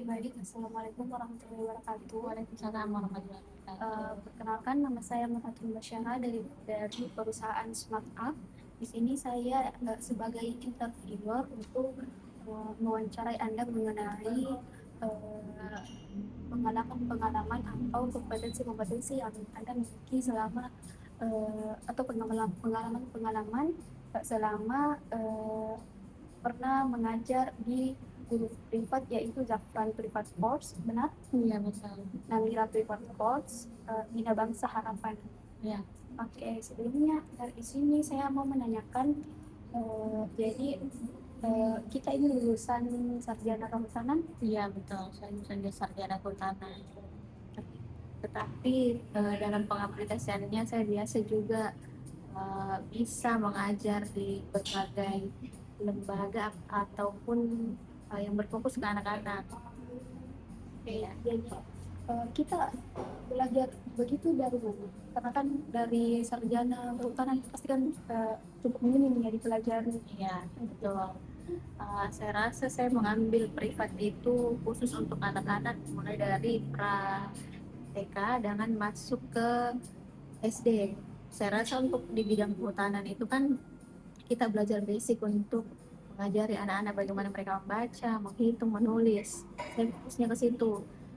Baik. Assalamualaikum warahmatullahi wabarakatuh. Waalaikumsalam warahmatullahi wabarakatuh. Perkenalkan nama saya Muhammad Basyara dari perusahaan Smart Up. Di sini saya sebagai interviewer untuk mewawancarai Anda mengenai eh, pengalaman-pengalaman atau kompetensi-kompetensi yang Anda miliki selama atau pengalaman-pengalaman selama pernah mengajar di guru privat yaitu Zafran Privat Course, benar? Iya betul. Namira Privat Course, Bina Bangsa Harapan. Ya, Oke, sebelumnya dari sini saya mau menanyakan, jadi kita ini lulusan sarjana kehutanan, iya betul. Saya lulusan sarjana kehutanan. Tetapi dalam pengaplikasiannya saya biasa juga bisa mengajar di berbagai lembaga ataupun yang berfokus ke anak-anak. Iya. jadi kita belajar begitu dari mana? Karena kan dari sarjana kehutanan pasti kan cukup minim ya dipelajari. Iya betul. Saya rasa saya mengambil privat itu khusus untuk anak-anak mulai dari pra TK dengan masuk ke SD. Saya rasa untuk di bidang kehutanan itu kan kita belajar basic untuk mengajari anak-anak bagaimana mereka membaca, menghitung, menulis. Saya fokusnya ke situ.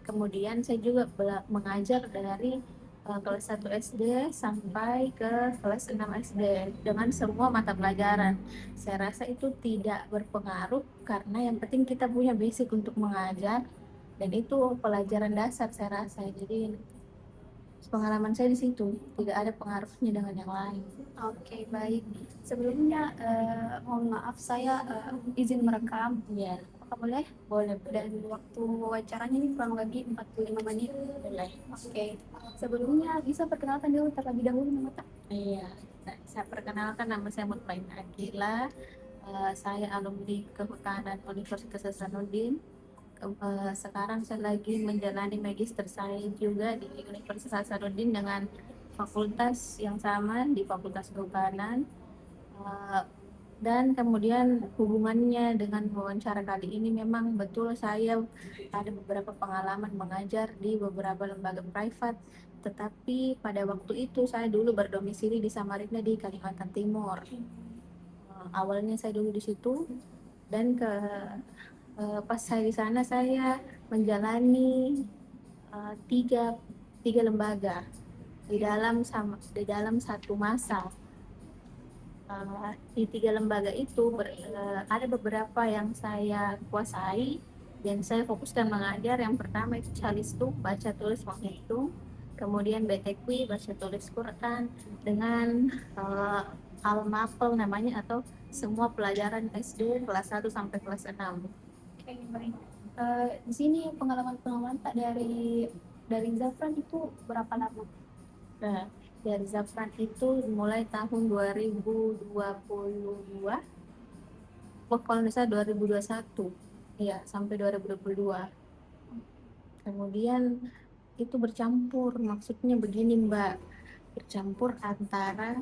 Kemudian saya juga mengajar dari kelas 1 SD sampai ke kelas 6 SD dengan semua mata pelajaran. Saya rasa itu tidak berpengaruh karena yang penting kita punya basic untuk mengajar dan itu pelajaran dasar saya rasa. Jadi pengalaman saya di situ tidak ada pengaruhnya dengan yang lain. Oke, baik. Sebelumnya mohon maaf saya izin merekam. Iya, Apakah boleh? boleh. Dan waktu wawancaranya ini kurang lebih 45 menit. Boleh. Oke. Sebelumnya bisa perkenalkan dulu terlebih dahulu nama tak? Iya, saya perkenalkan nama saya Mutmain Akila. Saya alumni Kehutanan Universitas Hasanuddin. Sekarang saya lagi menjalani magister saya juga di Universitas Hasanuddin dengan fakultas yang sama di Fakultas Kehutanan. Eh, dan kemudian hubungannya dengan wawancara kali ini memang betul saya ada beberapa pengalaman mengajar di beberapa lembaga privat, tetapi pada waktu itu saya dulu berdomisili di Samarinda di Kalimantan Timur. Awalnya saya dulu di situ dan pas saya di sana saya menjalani tiga tiga lembaga di dalam satu masa. Di tiga lembaga itu ada beberapa yang saya kuasai dan saya fokuskan mengajar. Yang pertama itu Calistung, baca tulis menghitung, kemudian BTQ, baca tulis Quran, dengan Al-Mapel namanya, atau semua pelajaran SD kelas 1 sampai kelas 6. Oke, baik. Di sini pengalaman-pengalaman tak dari Zafran itu berapa lama? Nah, dari Zafran itu mulai tahun 2022, kalau misalnya 2021, ya sampai 2022. Kemudian itu bercampur, maksudnya begini Mbak, bercampur antara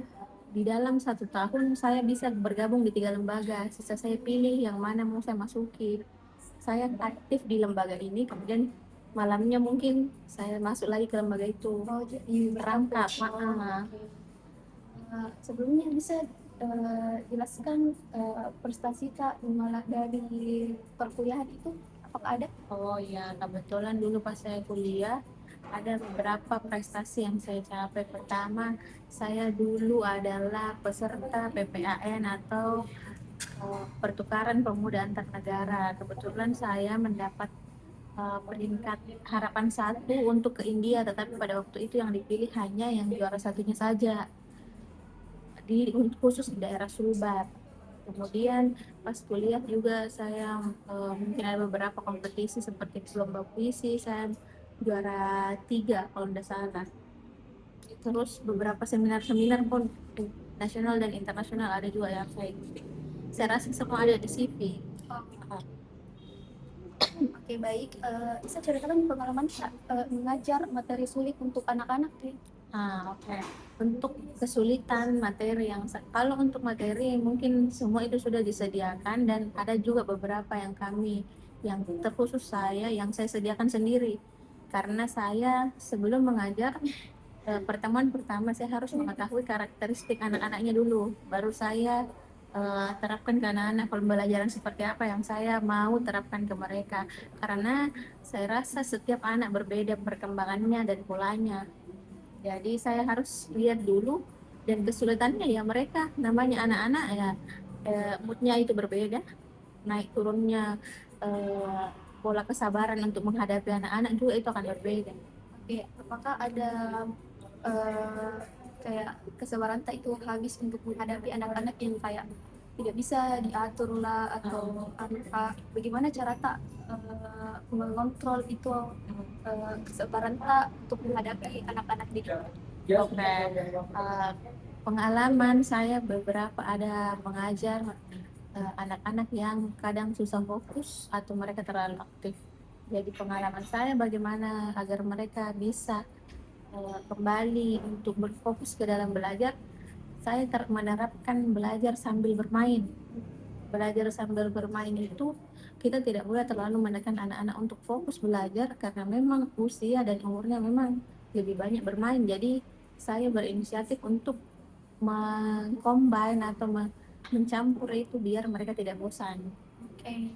di dalam satu tahun saya bisa bergabung di tiga lembaga, sisa saya pilih yang mana mau saya masuki. Saya aktif di lembaga ini, kemudian malamnya mungkin saya masuk lagi ke lembaga itu. Oh, jadi Merangkap. Oke. Sebelumnya bisa jelaskan prestasi Kak malah dari perkuliahan itu apakah ada? Oh ya, kebetulan dulu pas saya kuliah ada beberapa prestasi yang saya capai. Pertama, saya dulu adalah peserta PPAN atau pertukaran pemuda antar negara. Kebetulan saya mendapat peringkat harapan 1 untuk ke India, tetapi pada waktu itu yang dipilih hanya yang juara satunya saja di khusus di daerah Sulbar. Kemudian pas kuliah juga saya mungkin ada beberapa kompetisi seperti lomba puisi, saya juara 3 kalau tidak salah. Terus beberapa seminar-seminar pun nasional dan internasional ada juga yang saya ikuti. Saya rasa semua ada di CV. Oke, baik. Bisa ceritakan pengalaman Kak mengajar materi sulit untuk anak-anak nih? Oke. Untuk kesulitan materi kalau untuk materi mungkin semua itu sudah disediakan dan ada juga beberapa yang kami yang terkhusus saya yang saya sediakan sendiri. Karena saya sebelum mengajar, pertemuan pertama saya harus mengetahui karakteristik anak-anaknya dulu, baru saya terapkan ke anak-anak pembelajaran seperti apa yang saya mau terapkan ke mereka. Karena saya rasa setiap anak berbeda perkembangannya dan polanya. Jadi saya harus lihat dulu, dan kesulitannya ya mereka namanya anak-anak ya, moodnya itu berbeda, naik turunnya, eh, pola kesabaran untuk menghadapi anak-anak juga itu akan berbeda. Oke, apakah ada eh, kayak kesabaran tak itu habis untuk menghadapi anak-anak yang kayak tidak bisa diatur lah atau bagaimana cara tak mengontrol itu kesabaran tak untuk menghadapi anak-anak di Oke, pengalaman saya beberapa ada mengajar anak-anak yang kadang susah fokus atau mereka terlalu aktif. Jadi pengalaman saya bagaimana agar mereka bisa kembali untuk berfokus ke dalam belajar. Saya menerapkan belajar sambil bermain. Belajar sambil bermain itu kita tidak boleh terlalu menekan anak-anak untuk fokus belajar karena memang usia dan umurnya memang lebih banyak bermain. Jadi saya berinisiatif untuk mengcombine atau mencampur itu biar mereka tidak bosan. Oke.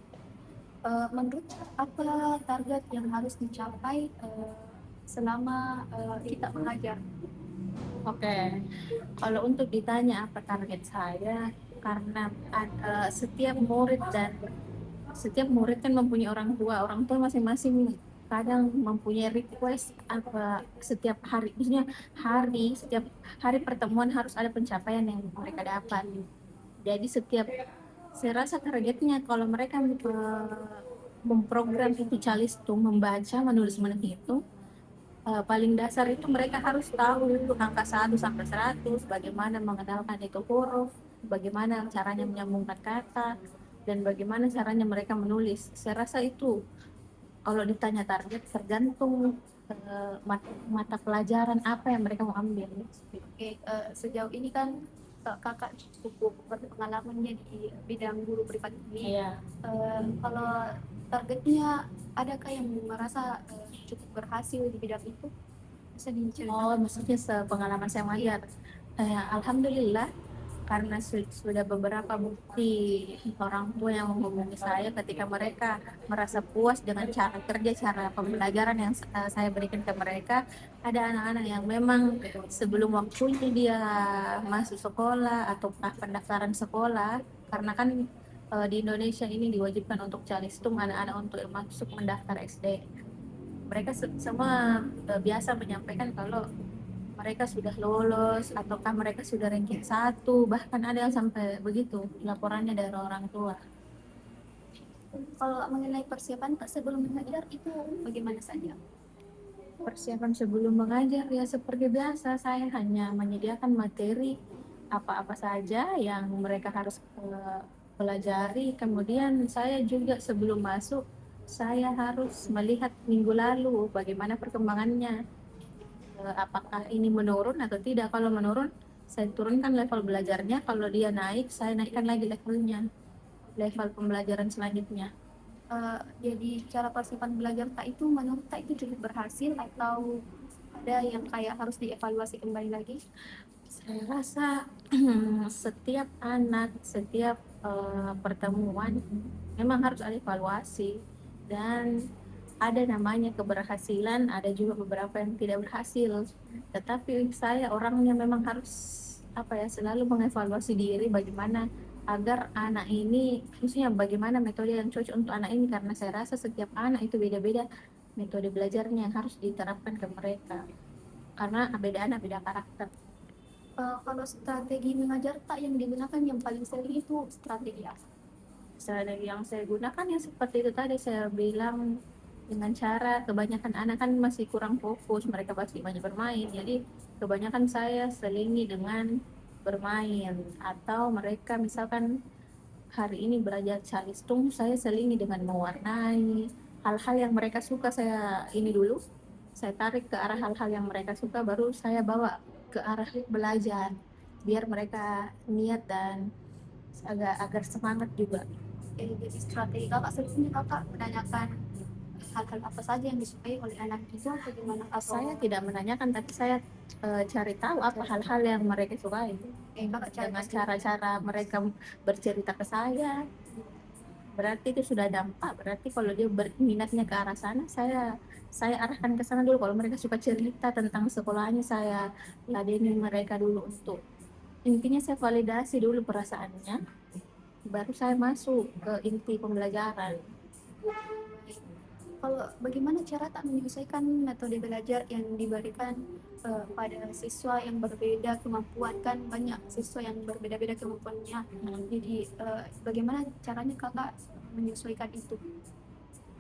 Menurut apa target yang harus dicapai selama kita mengajar? Oke, kalau untuk ditanya apa target saya, karena setiap murid kan mempunyai orang tua masing-masing kadang mempunyai request apa setiap hari, maksudnya setiap hari pertemuan harus ada pencapaian yang mereka dapat. Jadi saya rasa targetnya kalau mereka memprogram itu calistung, membaca, menulis, menghitung, paling dasar itu mereka harus tahu angka 1 sampai 100, bagaimana mengenalkan itu huruf, bagaimana caranya menyambungkan kata, dan bagaimana caranya mereka menulis. Saya rasa itu kalau ditanya target tergantung mata pelajaran apa yang mereka mau ambil. Oke, sejauh ini kan kakak cukup berpengalamannya di bidang guru privat ini. Iya. Kalau targetnya adakah yang merasa cukup berhasil di bidang itu? Bisa Oh, diceritakan? maksudnya sepengalaman saya mengajar. Alhamdulillah, karena sudah beberapa bukti orang tua yang menghubungi saya ketika mereka merasa puas dengan cara kerja, cara pembelajaran yang saya berikan ke mereka. Ada anak-anak yang memang sebelum waktunya dia masuk sekolah atau pendaftaran sekolah, karena kan di Indonesia ini diwajibkan untuk calistung anak-anak untuk masuk mendaftar SD. Mereka semua biasa menyampaikan kalau mereka sudah lolos ataukah mereka sudah ranking 1, bahkan ada yang sampai begitu laporannya dari orang tua. Kalau mengenai persiapan Kak sebelum mengajar itu bagaimana saja? Persiapan sebelum mengajar ya seperti biasa, saya hanya menyediakan materi apa-apa saja yang mereka harus pelajari. Kemudian saya juga sebelum masuk, saya harus melihat minggu lalu bagaimana perkembangannya. Apakah ini menurun atau tidak. Kalau menurun, saya turunkan level belajarnya. Kalau dia naik, saya naikkan lagi level pembelajaran selanjutnya. Jadi cara persiapan belajar tak itu menurut tak itu cukup berhasil atau ada yang kayak harus dievaluasi kembali lagi? Saya rasa setiap anak, setiap pertemuan memang harus ada evaluasi, dan ada namanya keberhasilan, ada juga beberapa yang tidak berhasil. Tetapi saya orangnya memang harus selalu mengevaluasi diri bagaimana agar anak ini, maksudnya bagaimana metode yang cocok untuk anak ini, karena saya rasa setiap anak itu beda-beda metode belajarnya yang harus diterapkan ke mereka, karena beda anak beda karakter. Kalau strategi mengajar tak yang digunakan yang paling sering itu strategi apa? Strategi yang saya gunakan ya seperti itu tadi saya bilang, dengan cara kebanyakan anak kan masih kurang fokus, mereka masih banyak bermain, jadi kebanyakan saya selingi dengan bermain. Atau mereka misalkan hari ini belajar calistung, saya selingi dengan mewarnai hal-hal yang mereka suka. Saya ini dulu, saya tarik ke arah hal-hal yang mereka suka, baru saya bawa ke arah belajar biar mereka niat dan agar semangat juga. Jadi strategi kakak sebetulnya kakak menanyakan hal-hal apa saja yang disukai oleh anak itu atau gimana, atau Saya tidak menanyakan, tapi saya cari tahu apa hal-hal yang mereka sukai kakak cari dengan tahu sendiri? cara-cara mereka bercerita ke saya. Berarti itu sudah dampak. Berarti kalau dia berminatnya ke arah sana, saya arahkan ke sana dulu. Kalau mereka suka cerita tentang sekolahnya, saya ladeni mereka dulu untuk intinya saya validasi dulu perasaannya, baru saya masuk ke inti pembelajaran. Kalau bagaimana cara tak menyesuaikan metode belajar yang diberikan pada siswa yang berbeda kemampuan, kan banyak siswa yang berbeda-beda kemampuannya. Jadi bagaimana caranya kakak menyesuaikan itu?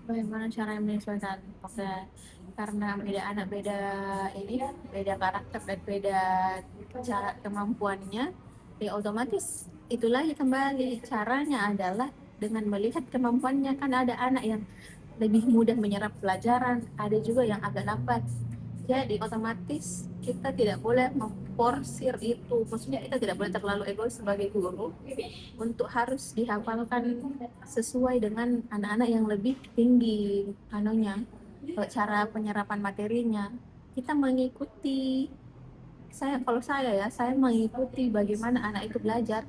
Bagaimana cara menyesuaikan? Oke, karena beda anak beda ini, beda karakter dan beda cara kemampuannya, ya otomatis itu lagi kembali caranya adalah dengan melihat kemampuannya. Kan ada anak yang lebih mudah menyerap pelajaran, ada juga yang agak lambat. Jadi otomatis kita tidak boleh memporsir itu. Maksudnya kita tidak boleh terlalu egois sebagai guru untuk harus dihafalkan sesuai dengan anak-anak yang lebih tinggi anunya, cara penyerapan materinya. Kita mengikuti, kalau saya ya, saya mengikuti bagaimana anak itu belajar,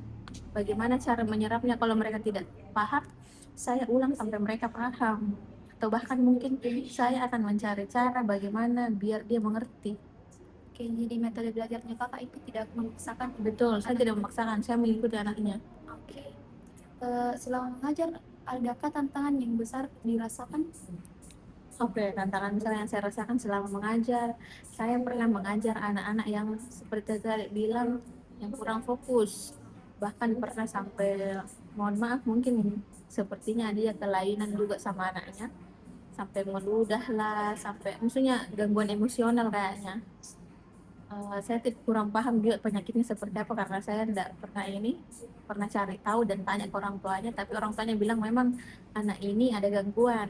bagaimana cara menyerapnya. Kalau mereka tidak paham, saya ulang sampai mereka paham. Atau bahkan mungkin saya akan mencari cara bagaimana biar dia mengerti. Oke, jadi metode belajarnya kakak itu tidak memaksakan Betul, saya anak. tidak memaksakan, saya mengikuti anaknya. Oke. Selama mengajar, adakah tantangan yang besar dirasakan? Oke, tantangan besar yang saya rasakan selama mengajar, saya pernah mengajar anak-anak yang seperti tadi bilang, yang kurang fokus. Bahkan pernah sampai, mohon maaf mungkin sepertinya dia kelainan juga sama anaknya. Sampai meludah lah, sampai maksudnya gangguan emosional kayaknya. Saya kurang paham juga penyakitnya seperti apa karena saya tidak pernah cari tahu dan tanya ke orang tuanya, tapi orang tuanya bilang memang anak ini ada gangguan.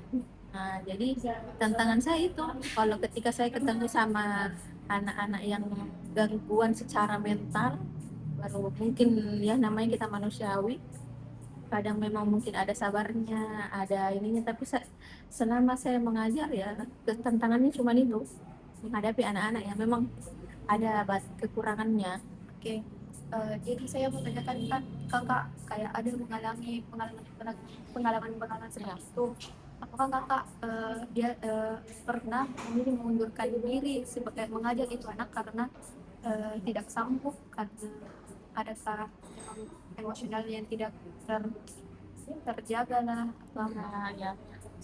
Nah, jadi tantangan saya itu kalau ketika saya ketemu sama anak-anak yang gangguan secara mental, baru mungkin ya namanya kita manusiawi, kadang memang mungkin ada sabarnya, ada ininya, tapi selama saya mengajar ya tantangannya cuma itu, menghadapi anak-anak yang memang ada kekurangannya. Oke. Jadi saya mau tanyakan, kan kakak kayak ada mengalami pengalaman Ya. seperti itu. Apakah kakak dia pernah memilih mengundurkan diri sebagai mengajar itu anak karena tidak sanggup, karena adakah memang emosional yang tidak terjaga lah atau apa? Nah, ya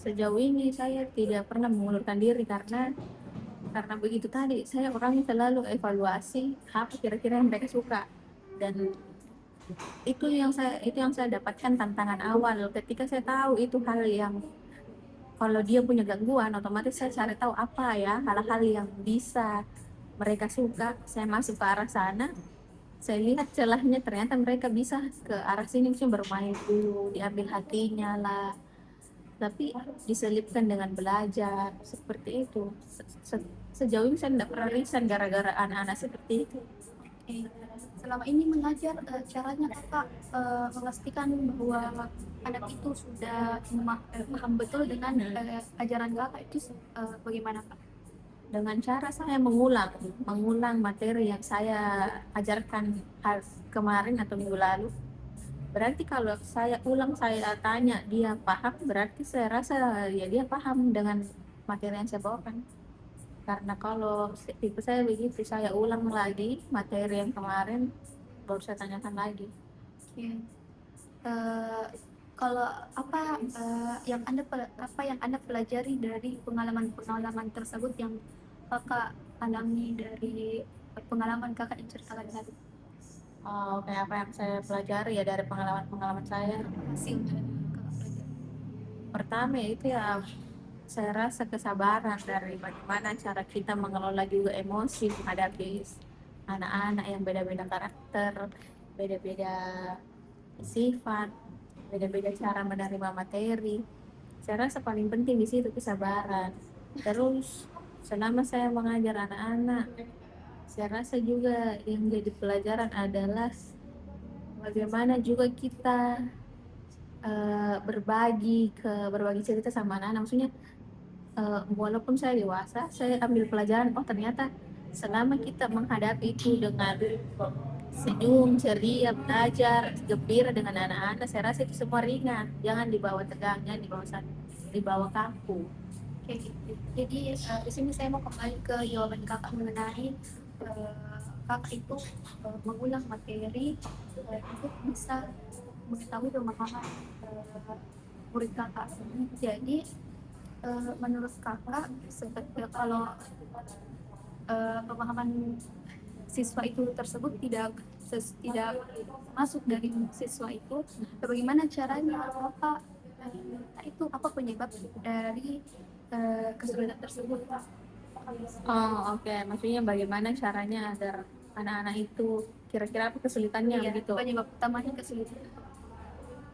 sejauh ini saya tidak pernah mengundurkan diri karena begitu tadi saya orangnya selalu evaluasi apa kira-kira yang mereka suka, dan itu yang saya dapatkan tantangan awal ketika saya tahu itu hal yang kalau dia punya gangguan otomatis saya cari tahu apa ya hal-hal yang bisa mereka suka, saya masuk ke arah sana, saya lihat celahnya ternyata mereka bisa ke arah sini, misalnya bermain dulu diambil hatinya lah, tapi diselipkan dengan belajar seperti itu. Sejauh ini saya tidak pernah resign gara-gara anak-anak seperti itu. Oke. Selama ini mengajar, caranya kakak memastikan bahwa anak itu sudah paham betul dengan ajaran kakak itu bagaimana kak? Dengan cara saya mengulang materi yang saya ajarkan kemarin atau minggu lalu. Berarti kalau saya ulang, saya tanya dia paham, berarti saya rasa ya dia paham dengan materi yang saya bawakan. Karena kalau tipe saya begitu, saya ulang lagi materi yang kemarin, baru saya tanyakan lagi. Oke. Eh, Kalau apa yang anda pelajari dari pengalaman tersebut yang kakak alami dari pengalaman kakak yang ceritakan tadi? Kayak apa yang saya pelajari ya dari pengalaman-pengalaman saya. Hasil dari kakak pelajari. Pertama itu ya saya rasa kesabaran dari bagaimana cara kita mengelola juga emosi menghadapi anak-anak yang beda-beda karakter, beda-beda sifat, beda-beda cara menerima materi. Saya rasa paling penting di situ kesabaran. Terus selama saya mengajar anak-anak, saya rasa juga yang jadi pelajaran adalah bagaimana juga kita berbagi cerita sama anak-anak. Maksudnya walaupun saya dewasa, saya ambil pelajaran, oh ternyata selama kita menghadapi itu dengan senyum, ceria, belajar, gembira dengan anak-anak, saya rasa itu semua ringan. Jangan dibawa tegang, jangan dibawa kaku. Oke, jadi di sini saya mau kembali ke jawaban kakak mengenai kakak itu mengulang materi untuk bisa mengetahui pemahaman murid kakak. Jadi menurut kakak kalau pemahaman siswa itu tersebut tidak masuk dari siswa itu, bagaimana caranya, apa penyebab dari kesulitan tersebut? Oh, oke. Maksudnya bagaimana caranya agar anak-anak itu kira-kira apa kesulitannya Iya, begitu? penyebab utamanya kesulitan.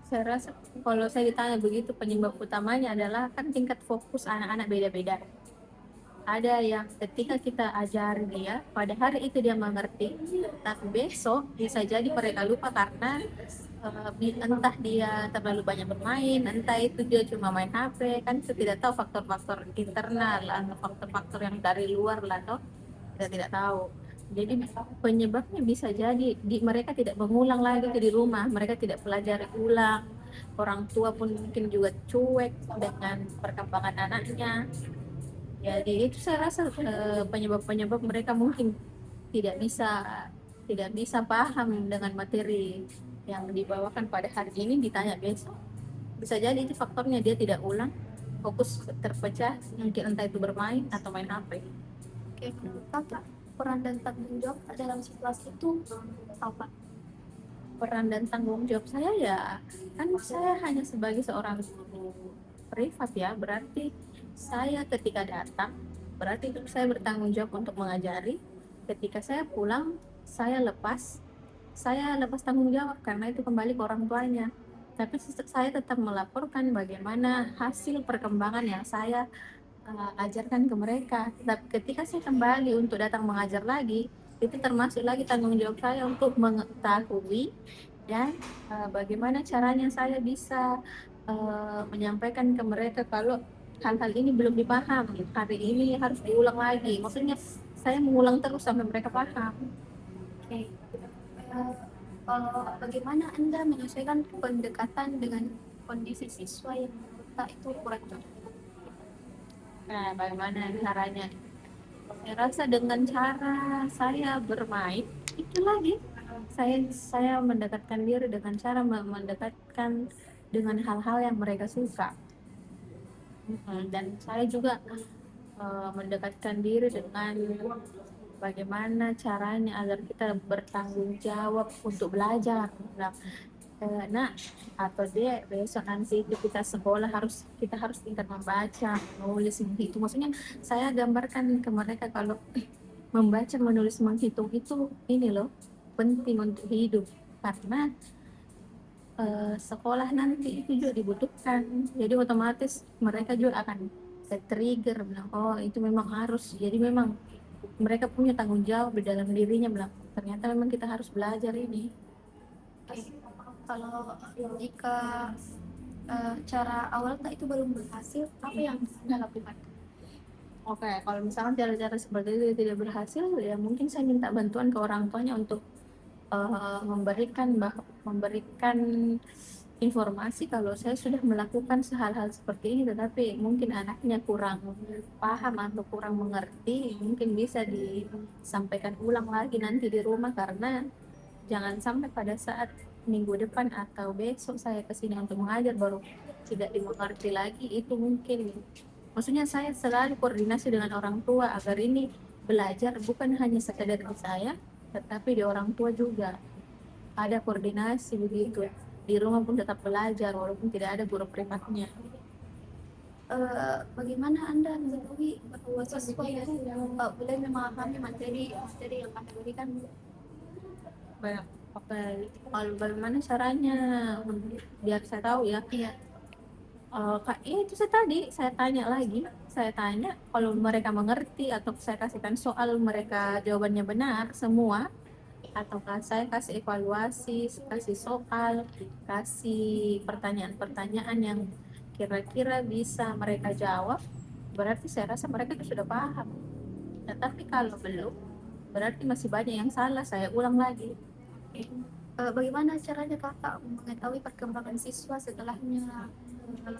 Saya rasa kalau saya ditanya begitu penyebab utamanya adalah kan tingkat fokus anak-anak beda-beda. Ada yang ketika kita ajari dia, pada hari itu dia mengerti, tapi besok bisa jadi mereka lupa karena entah dia terlalu banyak bermain, entah itu dia cuma main HP, kan kita tidak tahu faktor-faktor internal atau faktor-faktor yang dari luar lah, atau kita tidak tahu. Jadi penyebabnya bisa jadi mereka tidak mengulang lagi di rumah, mereka tidak pelajari ulang. Orang tua pun mungkin juga cuek dengan perkembangan anaknya. Jadi itu saya rasa penyebab-penyebab mereka mungkin tidak bisa tidak bisa paham dengan materi yang dibawakan pada hari ini ditanya besok. Bisa jadi itu faktornya, dia tidak ulang, fokus terpecah, mungkin entah itu bermain atau main HP. Oke, menurut kakak peran dan tanggung jawab dalam situasi itu apa? Peran dan tanggung jawab saya ya, kan saya hanya sebagai seorang guru privat ya, berarti saya ketika datang, berarti itu saya bertanggung jawab untuk mengajari. Ketika saya pulang, saya lepas tanggung jawab karena itu kembali ke orang tuanya. Tapi saya tetap melaporkan bagaimana hasil perkembangan yang saya ajarkan ke mereka. Tapi ketika saya kembali untuk datang mengajar lagi, itu termasuk lagi tanggung jawab saya untuk mengetahui dan bagaimana caranya saya bisa menyampaikan ke mereka kalau hal-hal ini belum dipaham, hari ini harus diulang lagi. Maksudnya saya mengulang terus sampai mereka paham. Oke. Kalau bagaimana Anda menyesuaikan pendekatan dengan kondisi siswa yang tak itu kurang cocok? Nah, bagaimana caranya? Saya rasa dengan cara saya bermain itu lagi. Saya mendekatkan diri dengan cara mendekatkan dengan hal-hal yang mereka suka. Dan saya juga mendekatkan diri dengan bagaimana caranya agar kita bertanggung jawab untuk belajar. Nah, atau dia besok nanti itu kita sekolah kita harus tingkat membaca, menulis, menghitung. Maksudnya saya gambarkan ke mereka kalau membaca, menulis, menghitung itu ini loh penting untuk hidup karena sekolah nanti itu juga dibutuhkan. Jadi otomatis mereka juga akan trigger bilang oh itu memang harus. Jadi memang mereka punya tanggung jawab di dalam dirinya bilang ternyata memang kita harus belajar ini. Kalau jika cara awal tak itu belum berhasil, apa yang Anda lakukan? Oke, kalau misalkan cara-cara seperti itu tidak berhasil, ya mungkin saya minta bantuan ke orang tuanya untuk memberikan informasi kalau saya sudah melakukan hal-hal seperti ini, tetapi mungkin anaknya kurang paham atau kurang mengerti, mungkin bisa disampaikan ulang lagi nanti di rumah karena jangan sampai pada saat minggu depan atau besok saya kesini untuk mengajar baru tidak dimengerti lagi. Itu mungkin maksudnya saya selalu koordinasi dengan orang tua agar ini belajar bukan hanya sekedar di saya tetapi di orang tua juga ada koordinasi begitu, di rumah pun tetap belajar walaupun tidak ada guru privatnya. Bagaimana Anda mengetahui bahwa siswa itu boleh memahami materi yang Anda berikan? Kalau bagaimana caranya biar saya tahu ya. Iya. Kak, itu saya tanya kalau mereka mengerti atau saya kasihkan soal mereka jawabannya benar semua, ataukah saya kasih evaluasi, kasih soal, kasih pertanyaan-pertanyaan yang kira-kira bisa mereka jawab, berarti saya rasa mereka itu sudah paham. Tetapi kalau belum, berarti masih banyak yang salah, saya ulang lagi. Oke. Bagaimana caranya kakak mengetahui perkembangan siswa setelahnya eh,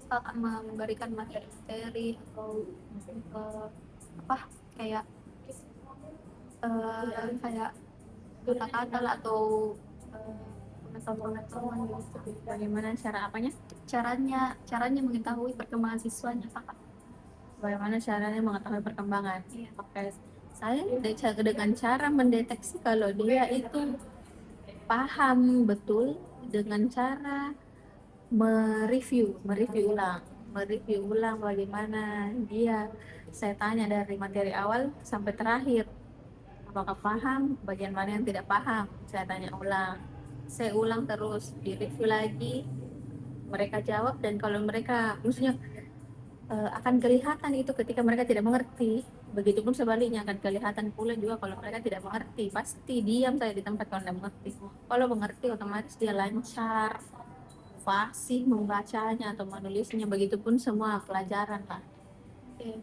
kakak memberikan materi-materi atau eh, apa kayak kayak kata-kata lah atau pengetahuan-pengetahuan gitu. Bagaimana cara apanya? Caranya mengetahui perkembangan siswanya kakak. Bagaimana caranya mengetahui perkembangan? Iya. Oke, saya dengan cara mendeteksi kalau dia itu paham betul dengan cara mereview ulang bagaimana dia. Saya tanya dari materi awal sampai terakhir, apakah paham, bagian mana yang tidak paham, saya tanya ulang, saya ulang terus, di review lagi, mereka jawab, dan kalau mereka maksudnya akan kelihatan itu ketika mereka tidak mengerti. Begitupun sebaliknya akan kelihatan pula juga kalau mereka tidak mengerti. Pasti diam saya di tempat kalau tidak mengerti. Kalau mengerti otomatis dia lancar, fasih membacanya atau menulisnya. Begitupun semua pelajaran lah. Oke.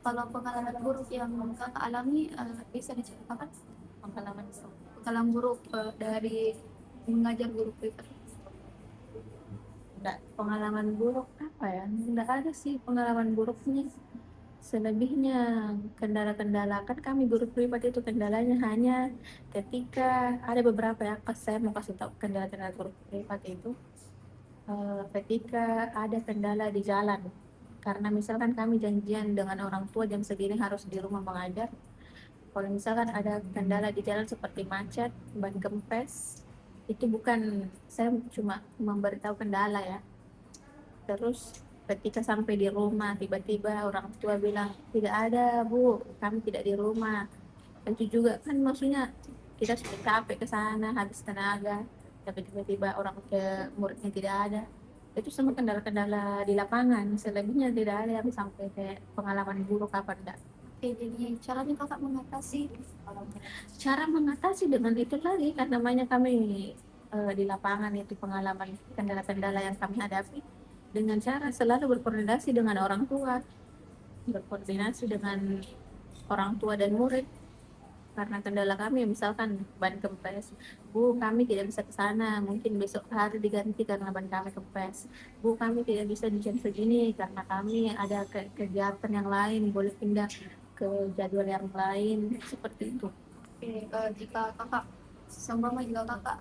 Kalau pengalaman buruk yang kakak alami bisa diceritakan Pengalaman itu. pengalaman buruk dari mengajar guru privat. Enggak, pengalaman buruk apa ya? Enggak ada sih pengalaman buruknya. Selebihnya kendala-kendala kan kami guru privat itu kendalanya hanya ketika ada beberapa ya, saya mau kasih tahu kendala-kendala guru privat itu ketika ada kendala di jalan, karena misalkan kami janjian dengan orang tua jam segini harus di rumah mengajar. Kalau misalkan ada kendala di jalan seperti macet, ban kempes, itu bukan saya cuma memberitahu kendala ya. Terus ketika sampai di rumah tiba-tiba orang tua bilang tidak ada bu, kami tidak di rumah. Itu juga kan maksudnya kita sudah capek ke sana, habis tenaga, tapi tiba-tiba orang ke muridnya tidak ada. Itu semua kendala-kendala di lapangan. Selebihnya tidak ada yang sampai kayak pengalaman buruk apa enggak. Oke, jadi caranya kakak mengatasi Cara mengatasi dengan itu lagi kan namanya kami di lapangan itu pengalaman kendala-kendala yang kami hadapi dengan cara selalu berkoordinasi dengan orang tua, berkoordinasi dengan orang tua dan murid. Karena kendala kami misalkan ban kempes, bu kami tidak bisa ke sana, mungkin besok hari diganti karena ban kami kempes. Bu kami tidak bisa di jam segini karena kami ada kegiatan yang lain, boleh pindah ke jadwal yang lain, seperti itu. Oke, jika kakak seumpama jika kakak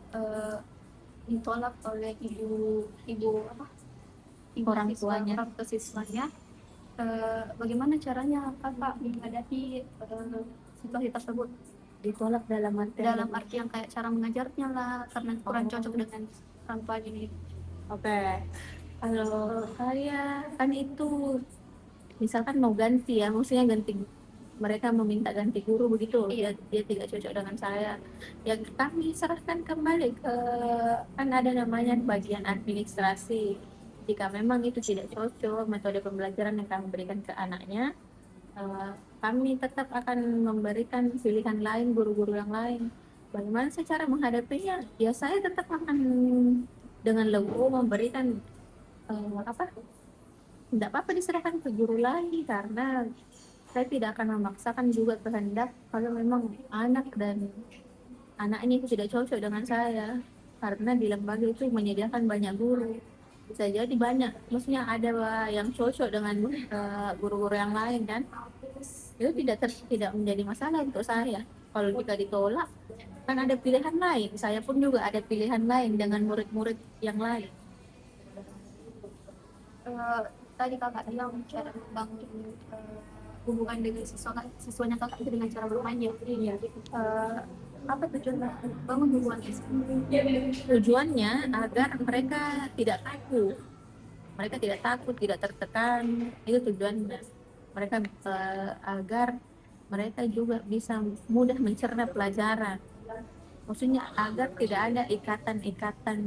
ditolak oleh ibu apa ibu Orang siswa, tuanya. orang tua siswanya, bagaimana caranya kakak menghadapi situasi tersebut Ditolak dalam arti dalam artian kayak cara mengajarnya lah karena kurang cocok dengan orang tua ini. Oke, kalau saya kan itu misalkan mau ganti ya, maksudnya ganti, mereka meminta ganti guru begitu, dia tidak cocok dengan saya, ya kami serahkan kembali ke, kan ada namanya bagian administrasi. Jika memang itu tidak cocok metode pembelajaran yang kami berikan ke anaknya, kami tetap akan memberikan pilihan lain, guru-guru yang lain. Bagaimana saya cara menghadapinya? Ya saya tetap akan dengan legowo memberikan apa? Tidak apa-apa diserahkan ke guru lain, karena saya tidak akan memaksakan juga kehendak kalau memang anak dan anak ini itu tidak cocok dengan saya, karena di lembaga itu menyediakan banyak guru, bisa jadi banyak, maksudnya ada yang cocok dengan guru-guru yang lain kan, itu tidak menjadi masalah untuk saya. Kalau jika ditolak kan ada pilihan lain, saya pun juga ada pilihan lain dengan murid-murid yang lain. Tadi kakak bilang cara membangun hubungan dengan siswanya kakak itu dengan cara bermain ya. Iya. Apa tujuan bangun hubungan itu? Tujuannya agar mereka tidak takut, tidak tertekan, itu tujuannya. Mereka agar mereka juga bisa mudah mencerna pelajaran, maksudnya agar tidak ada ikatan-ikatan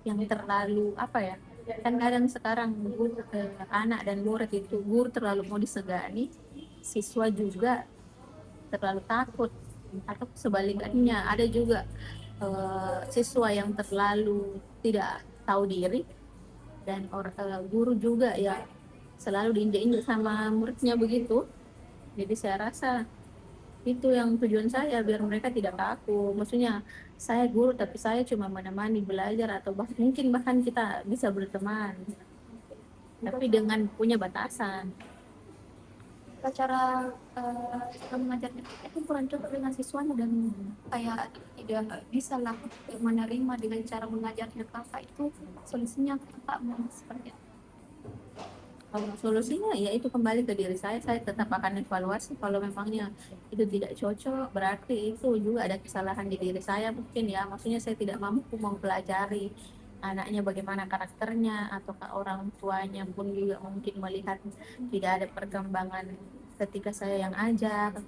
yang terlalu apa ya, kan kadang sekarang guru anak dan murid itu, guru terlalu mau disegani, siswa juga terlalu takut. Atau sebaliknya ada juga siswa yang terlalu tidak tahu diri, dan guru juga ya selalu diinjak-injak sama muridnya begitu. Jadi saya rasa itu yang tujuan saya, biar mereka tidak kaku. Maksudnya saya guru tapi saya cuma menemani belajar, atau mungkin bahkan kita bisa berteman tapi dengan punya batasan. Cara cara mengajarnya itu kurang cocok dengan siswanya dan kayak tidak bisa lah menerima dengan cara mengajarnya kakak itu. Solusinya kakak mau seperti apa? Kalau solusinya ya itu kembali ke diri saya tetap akan evaluasi. Kalau memangnya itu tidak cocok, berarti itu juga ada kesalahan di diri saya mungkin ya. Maksudnya saya tidak mampu mempelajari anaknya bagaimana karakternya, atau orang tuanya pun juga mungkin melihat tidak ada perkembangan ketika saya yang ajar.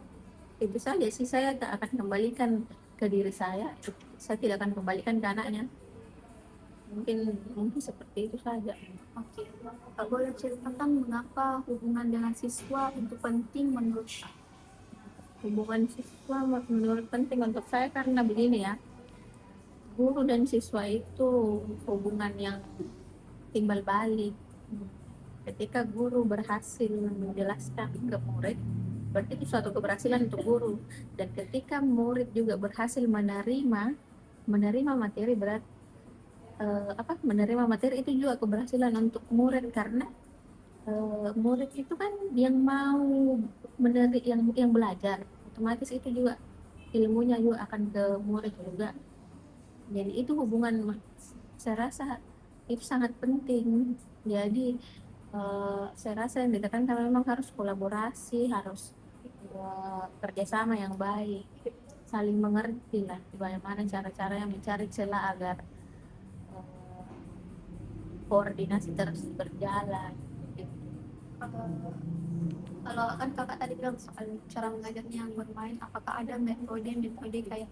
Itu saja sih, saya tak akan kembalikan ke diri saya tidak akan kembalikan ke anaknya. Mungkin mungkin seperti itu saja. Oke, Kak boleh ceritakan mengapa hubungan dengan siswa itu penting menurut Kak? Hubungan siswa menurut penting untuk saya karena begini ya, guru dan siswa itu hubungan yang timbal balik. Ketika guru berhasil menjelaskan ke murid, berarti itu suatu keberhasilan untuk guru. Dan ketika murid juga berhasil menerima materi, menerima materi itu juga keberhasilan untuk murid, karena murid itu kan yang mau yang belajar, otomatis itu juga ilmunya juga akan ke murid juga. Jadi itu hubungan saya rasa itu sangat penting. Jadi saya rasa yang ditekankan memang harus kolaborasi, harus kerjasama yang baik, saling mengerti lah bagaimana cara-cara yang mencari celah agar eh, koordinasi terus berjalan. Eh, Kalau kan kakak tadi bilang soal cara mengajarnya yang bermain, apakah ada metode kayak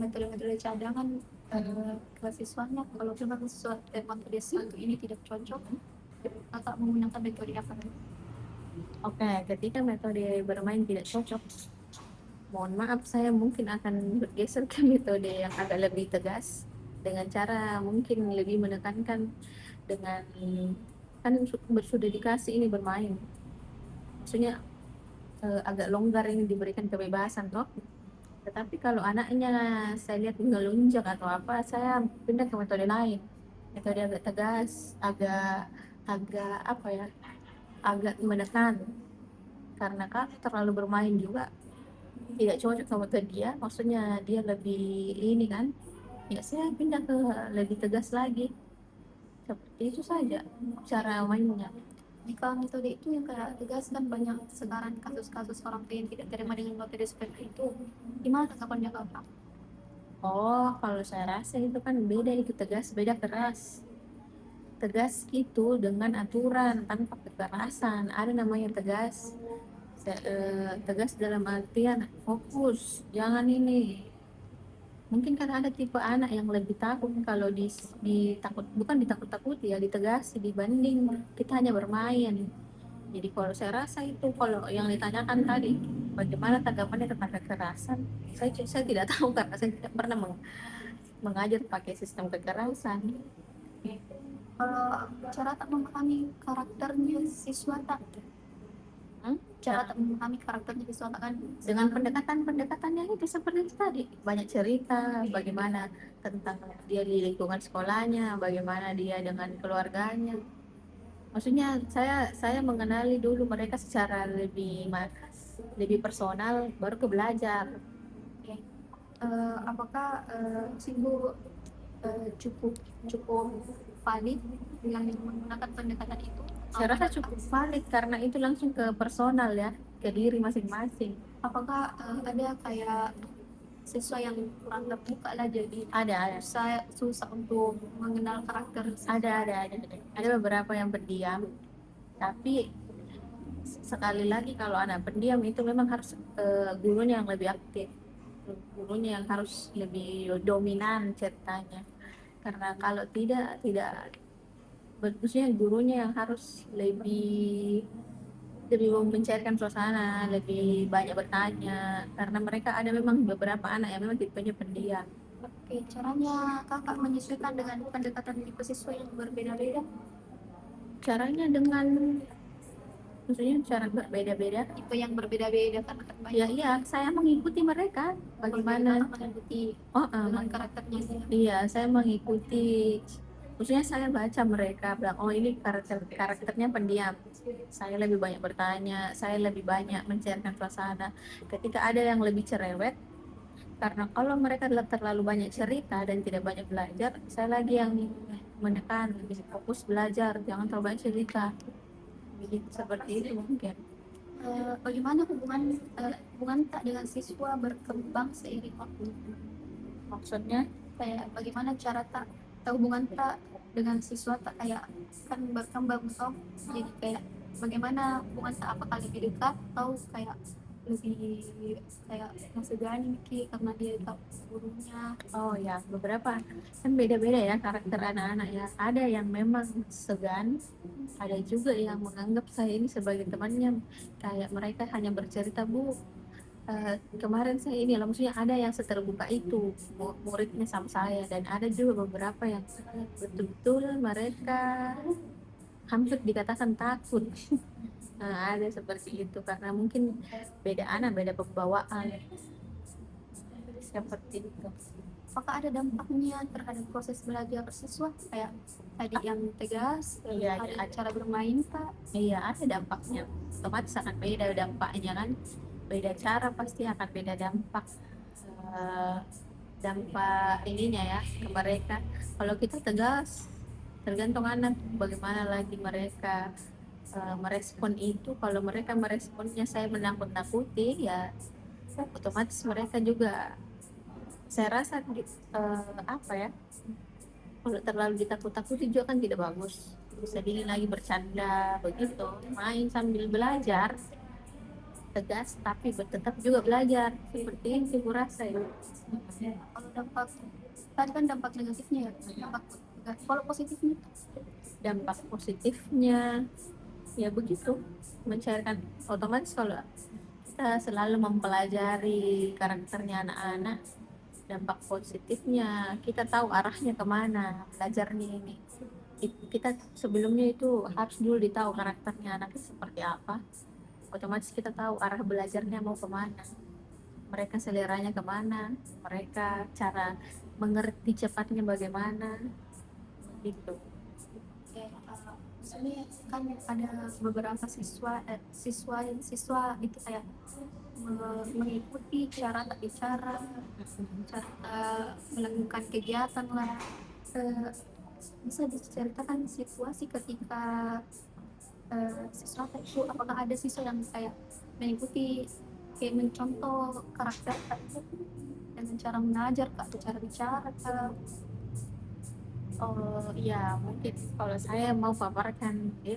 metode-metode cadangan ke siswanya? Kalau memang metode satu ini tidak cocok, kakak menggunakan metode apa? Oke, ketika metode bermain tidak cocok, mohon maaf, saya mungkin akan bergeser ke metode yang agak lebih tegas, dengan cara mungkin lebih menekankan dengan, kan sudah dikasih ini bermain, maksudnya agak longgar ini, diberikan kebebasan toh. Tetapi kalau anaknya saya lihat ngelunjak atau apa, saya pindah ke metode lain, metode agak tegas, agak agak apa ya, agak menekan. Karena kan terlalu bermain juga tidak cocok sama ke dia, maksudnya dia lebih ini kan, ya saya pindah ke lebih tegas lagi. Seperti itu saja cara mainnya. Jika metode itu yang kayak tegas, kan banyak sekarang kasus-kasus orang tua yang tidak terima dengan metode seperti itu. Gimana tanggapannya kakak? Oh, kalau saya rasa itu kan beda, itu tegas beda keras. Tegas itu dengan aturan tanpa kekerasan, ada namanya tegas. Tegas dalam artian fokus, jangan ini. Mungkin karena ada tipe anak yang lebih takut kalau ditakut, bukan ditakut-takuti ya, ditegasi dibanding kita hanya bermain. Jadi kalau saya rasa itu, kalau yang ditanyakan tadi bagaimana tanggapannya tentang kekerasan, saya tidak tahu karena saya tidak pernah mengajar pakai sistem kekerasan. Kalau cara tak memahami karakternya siswa tak, Hmm? cara tak memahami karakternya siswa tak kan Dengan pendekatannya itu seperti itu tadi, banyak cerita bagaimana tentang dia di lingkungan sekolahnya, bagaimana dia dengan keluarganya. Maksudnya saya mengenali dulu mereka secara lebih personal, baru ke belajar. apakah Simbu cukup cukup valid dengan menggunakan pendekatan itu? Saya rasa cukup valid karena itu langsung ke personal ya, ke diri masing-masing. Apakah ada kayak siswa yang kurang terbuka lah, jadi Ada, susah untuk mengenal karakter ada beberapa yang pendiam, tapi sekali lagi kalau anak pendiam itu memang harus gurunya yang lebih aktif, gurunya yang harus lebih dominan ceritanya. Karena kalau tidak bagusnya gurunya yang harus lebih lebih mau mencairkan suasana, lebih banyak bertanya, karena mereka ada memang beberapa anak yang memang tipenya pendiam. Oke, caranya kakak menyesuaikan dengan pendekatan tipe siswa yang berbeda-beda, Caranya dengan, maksudnya cara berbeda-beda. tipe yang berbeda-beda karena kan Ya banyak iya, saya mengikuti mereka. Bagaimana? kakak mengikuti Oh, dengan karakternya dia. iya, saya mengikuti. Maksudnya saya baca mereka bilang, oh ini karakternya pendiam. Saya lebih banyak bertanya, saya lebih banyak mencairkan suasana. Ketika ada yang lebih cerewet, karena kalau mereka terlalu banyak cerita dan tidak banyak belajar, saya lagi yang menekan, lebih fokus belajar, jangan terlalu banyak cerita. Jadi seperti itu mungkin. Bagaimana hubungan tak dengan siswa berkembang seiring waktu? Maksudnya, Kayak bagaimana cara tak hubungan tak dengan siswa tak kayak kan berkembang toh, jadi kayak bagaimana hubungan tak, apakah lebih dekat atau kayak lebih kayak nasegani Miki karena dia tahu gurunya. oh ya, beberapa kan beda-beda ya karakter anak-anak ya. Ada yang memang segan, ada juga yang menganggap saya ini sebagai temannya. Kayak mereka hanya bercerita, Bu, kemarin saya ini lah, maksudnya ada yang seterbuka itu muridnya sama saya, dan ada juga beberapa yang betul-betul mereka hampir dikatakan takut. Nah, ada seperti itu karena mungkin beda anak, beda pembawaan seperti itu. Apakah ada dampaknya terhadap proses belajar siswa kayak tadi yang tegas, Iya, ada ada. cara bermain Pak? Iya, ada dampaknya. Otomatis akan beda dampaknya kan. Beda cara pasti akan beda dampak. Eh, dampak ininya ya ke mereka. Kalau kita tegas, tergantung anak bagaimana lagi mereka merespon itu. Kalau mereka meresponnya saya menakut-nakuti, ya otomatis mereka juga, saya rasa apa ya, kalau terlalu ditakut-takuti juga kan tidak bagus. Bisa diri lagi bercanda begitu, main sambil belajar, tegas tapi tetap juga belajar, seperti itu kurasa ya. Kalau dampak tadi kan dampak negatifnya ya, dampak tegas. Kalau positifnya Dampak positifnya ya begitu, mencairkan, otomatis kalau kita selalu mempelajari karakternya anak-anak, dampak positifnya kita tahu arahnya kemana belajarnya ini. Kita sebelumnya itu harus dulu ditahu karakternya anaknya seperti apa, otomatis kita tahu arah belajarnya mau kemana, mereka seleranya kemana, mereka cara mengerti cepatnya bagaimana gitu. kayak sini kan ada beberapa siswa itu kayak mengikuti cara tak bicara, cara melakukan kegiatan lah. Eh, Bisa diceritakan situasi ketika siswa itu, apakah ada siswa yang kayak mengikuti kayak mencontoh karakter Kak itu dengan cara mengajar Kak atau cara bicara Kak? Oh iya, mungkin kalau saya mau paparkan ya,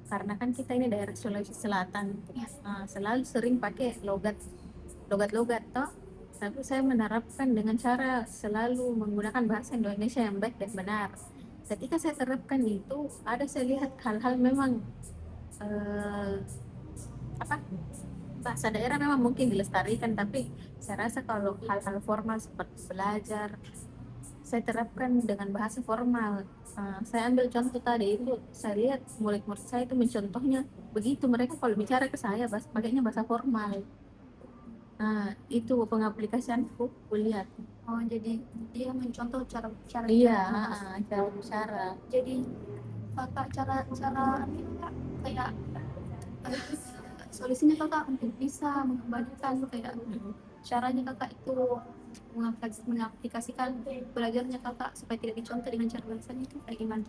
karena kan kita ini daerah Sulawesi Selatan, Ya. selalu sering pakai logat-logat toh, tapi saya menerapkan dengan cara selalu menggunakan bahasa Indonesia yang baik dan benar. Ketika saya terapkan itu, ada saya lihat hal-hal memang eh, apa, bahasa daerah memang mungkin dilestarikan, tapi saya rasa kalau hal-hal formal seperti belajar saya terapkan dengan bahasa formal. Saya ambil contoh tadi itu, saya lihat murid-murid saya itu mencontohnya begitu, mereka kalau bicara ke saya pakainya bahasa formal. Nah, itu pengaplikasianku kulihat. Oh, jadi dia mencontoh cara cara Iya, bicara. cara bicara. Jadi kakak cara itu Kak, kayak eh, solusinya kakak untuk bisa mengembalikan kayak caranya kakak itu mengaplikasikan belajarnya kakak supaya tidak dicontoh dengan cara bahasanya itu kayak gimana?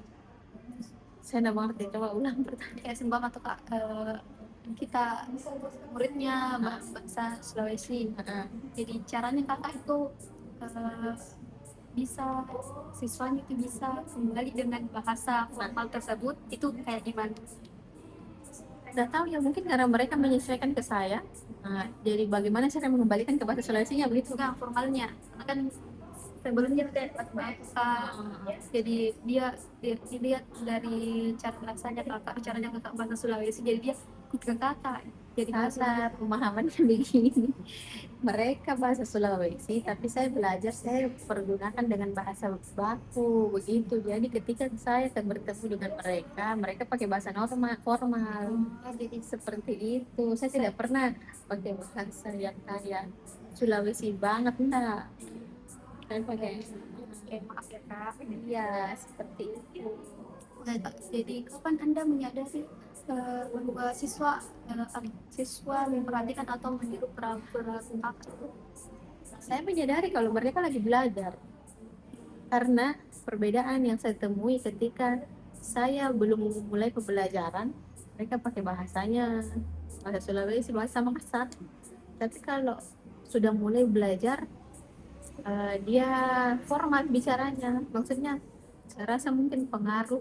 Saya udah mengerti, coba ulang pertanyaan. Kayak sembah atau kak kita muridnya bahasa Sulawesi, jadi caranya kakak itu eh, bisa siswanya itu bisa kembali dengan bahasa formal tersebut itu kayak gimana? Nggak tahu ya, mungkin karena mereka menyesuaikan ke saya. Jadi bagaimana saya akan mengembalikan ke bahasa Sulawesinya begitu? Enggak formalnya karena kan sebelumnya kayak bahasa, jadi dia dilihat dari cara bahasanya kakak, caranya kakak bahasa Sulawesi, jadi dia ikut ke kakak jadi bahasa Salah pemahamannya begini. Mereka bahasa Sulawesi, tapi saya belajar, saya pergunakan dengan bahasa baku begitu. Jadi ketika saya bertemu dengan mereka, mereka pakai bahasa normal, formal. jadi Seperti itu. Saya saya tidak pernah pakai bahasa yang kayak Sulawesi banget, enggak. Saya pakai, maaf ya kak. iya, seperti itu. Nah, Kak, jadi kapan anda menyadari bahwa siswa memperhatikan atau meniru perilaku kakak itu? Saya menyadari kalau mereka lagi belajar. Karena perbedaan yang saya temui ketika saya belum memulai pembelajaran, mereka pakai bahasanya, bahasa Sulawesi, bahasa Makassar. Tapi kalau sudah mulai belajar, dia formal bicaranya. Maksudnya, saya rasa mungkin pengaruh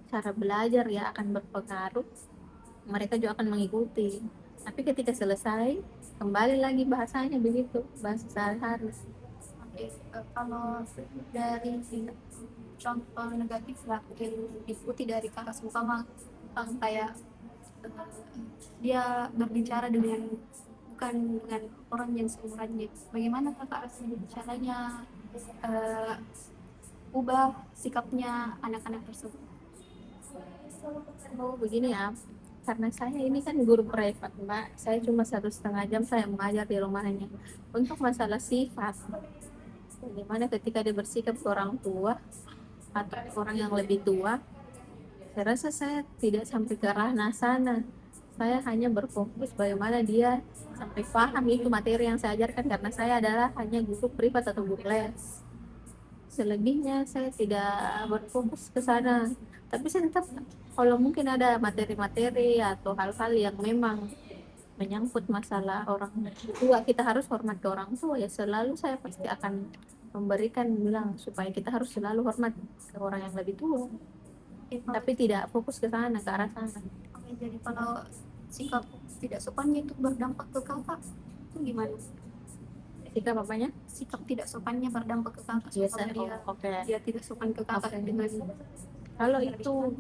cara belajar ya akan berpengaruh. Mereka juga akan mengikuti. Tapi ketika selesai, kembali lagi bahasanya begitu, bahasa sehari-hari. Oke, kalau dari contoh negatif lah yang diikuti dari kakak seumpama kayak eh, dia berbicara dengan bukan dengan orang yang seumurannya. Bagaimana kakak caranya eh, ubah sikapnya anak-anak tersebut? Oh begini ya, karena saya ini kan guru privat Mbak, saya cuma 1,5 jam saya mengajar di rumahnya. Untuk masalah sifat, bagaimana ketika dia bersikap ke orang tua atau ke orang yang lebih tua, saya rasa saya tidak sampai ke ranah sana. Saya hanya berfokus bagaimana dia sampai paham itu materi yang saya ajarkan, karena saya adalah hanya guru privat atau guru les. Selebihnya saya tidak berfokus ke sana, tapi saya tetap, kalau mungkin ada materi-materi atau hal-hal yang memang menyangkut masalah orang tua, kita harus hormat ke orang tua, ya selalu saya pasti akan memberikan bilang supaya kita harus selalu hormat ke orang yang lebih tua, Eh, kalau- tapi tidak fokus ke sana, ke arah sana. Oke, jadi kalau sikap tidak sopannya itu berdampak ke kakak, itu gimana? Sikap apanya? Sikap tidak sopannya berdampak ke kakak, Biasa, supaya dia oke. dia tidak sopan ke kakak Oke. dengan Kalau itu,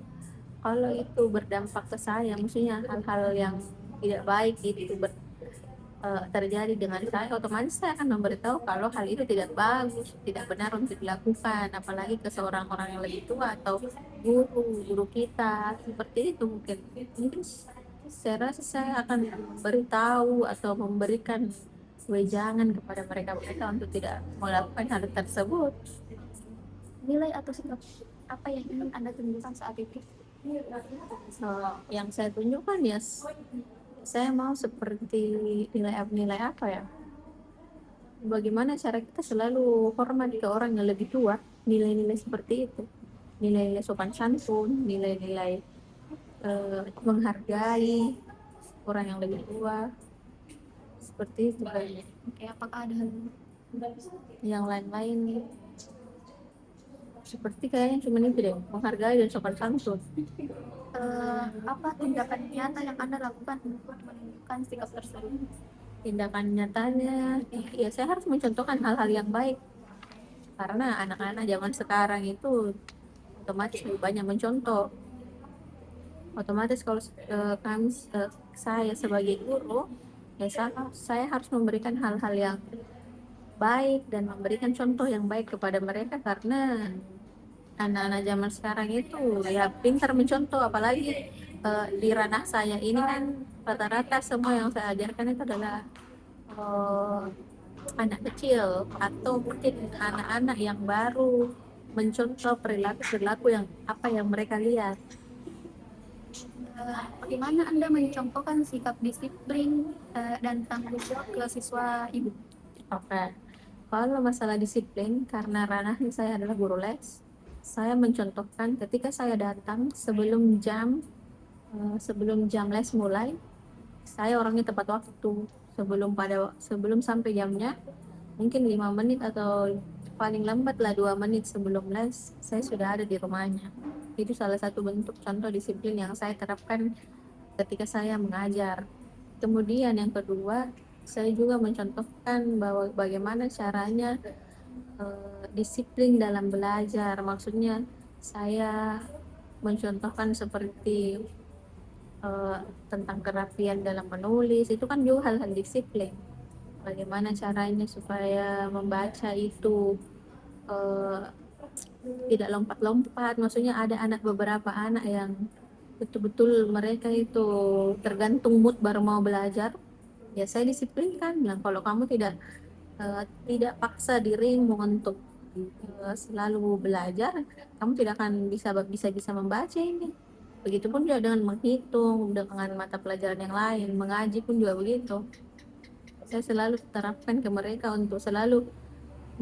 kalau itu berdampak ke saya, maksudnya hal-hal yang tidak baik itu terjadi dengan saya, otomatis saya akan memberitahu kalau hal itu tidak bagus, tidak benar untuk dilakukan, apalagi ke seorang orang yang lebih tua atau guru kita, seperti itu mungkin. Mungkin saya rasa saya akan memberitahu atau memberikan wejangan kepada mereka untuk tidak melakukan hal tersebut. nilai atau sikap apa yang ingin anda tunjukkan saat itu? Yang saya tunjukkan ya, saya mau seperti nilai apa ya? Bagaimana cara kita selalu hormat ke orang yang lebih tua, nilai-nilai seperti itu, nilai-nilai sopan santun, nilai-nilai menghargai orang yang lebih tua, seperti itu kayaknya. Oke, apakah ada hal Yang lain-lain seperti kayaknya cuma itu deh, menghargai dan sopan santun. apa tindakan nyata yang anda lakukan untuk menunjukkan sikap tersebut? Tindakan nyatanya, ya saya harus mencontohkan hal-hal yang baik, karena anak-anak zaman sekarang itu otomatis lebih banyak mencontoh. Otomatis kalau saya sebagai guru, ya saya harus memberikan hal-hal yang baik dan memberikan contoh yang baik kepada mereka, karena anak-anak zaman sekarang itu ya pintar mencontoh, apalagi di ranah saya ini kan rata-rata semua yang saya ajarkan itu adalah eh, anak kecil atau mungkin anak-anak yang baru mencontoh perilaku-perilaku yang apa yang mereka lihat. Bagaimana anda mencontohkan sikap disiplin dan tanggung jawab ke siswa ibu? Oke. Kalau masalah disiplin, karena ranahnya saya adalah guru les, saya mencontohkan ketika saya datang sebelum jam les mulai, saya orangnya tepat waktu. Sebelum sampai jamnya, mungkin 5 menit atau paling lambat lah 2 menit sebelum les, saya sudah ada di rumahnya. Itu salah satu bentuk contoh disiplin yang saya terapkan ketika saya mengajar. Kemudian yang kedua, saya juga mencontohkan bahwa bagaimana caranya disiplin dalam belajar. Maksudnya saya mencontohkan seperti eh, tentang kerapian dalam menulis, itu kan juga hal-hal disiplin. Bagaimana caranya supaya membaca itu eh, tidak lompat-lompat. Maksudnya ada beberapa anak yang betul-betul mereka itu tergantung mood baru mau belajar. Ya saya disiplinkan, bilang kalau kamu tidak paksa dirimu untuk selalu belajar, kamu tidak akan bisa membaca ini. Begitupun juga dengan menghitung, dengan mata pelajaran yang lain, mengaji pun juga begitu. Saya selalu terapkan ke mereka untuk selalu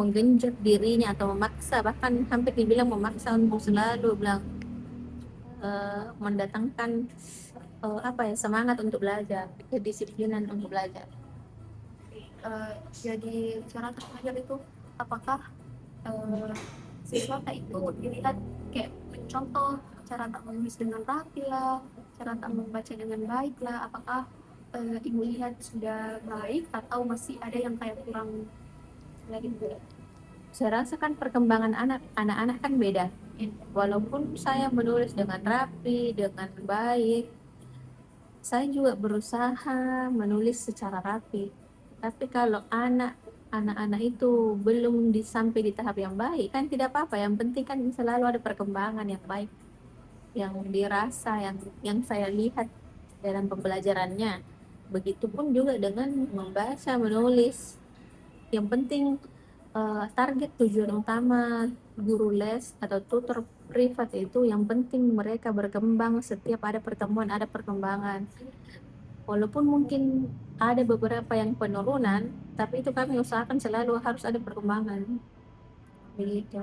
menggenjot dirinya atau memaksa, bahkan hampir dibilang memaksa untuk selalu bilang mendatangkan apa ya, semangat untuk belajar, kedisiplinan untuk belajar. Jadi cara terpelajar itu apakah eh, siswa tak itu dilihat kayak contoh cara tak menulis dengan rapi lah, cara tak membaca dengan baik lah, apakah ibu lihat sudah baik atau masih ada yang kayak kurang lagi gitu? Saya rasa kan perkembangan anak-anak kan beda. Walaupun saya menulis dengan rapi, dengan baik, saya juga berusaha menulis secara rapi. Tapi kalau anak-anak itu belum sampai di tahap yang baik, kan tidak apa-apa. Yang penting kan selalu ada perkembangan yang baik, yang dirasa, yang saya lihat dalam pembelajarannya. Begitupun juga dengan membaca, menulis. Yang penting target tujuan utama guru les atau tutor privat itu yang penting mereka berkembang, setiap ada pertemuan ada perkembangan. Walaupun mungkin ada beberapa yang penurunan, tapi itu kami usahakan selalu harus ada perkembangan. Begitu.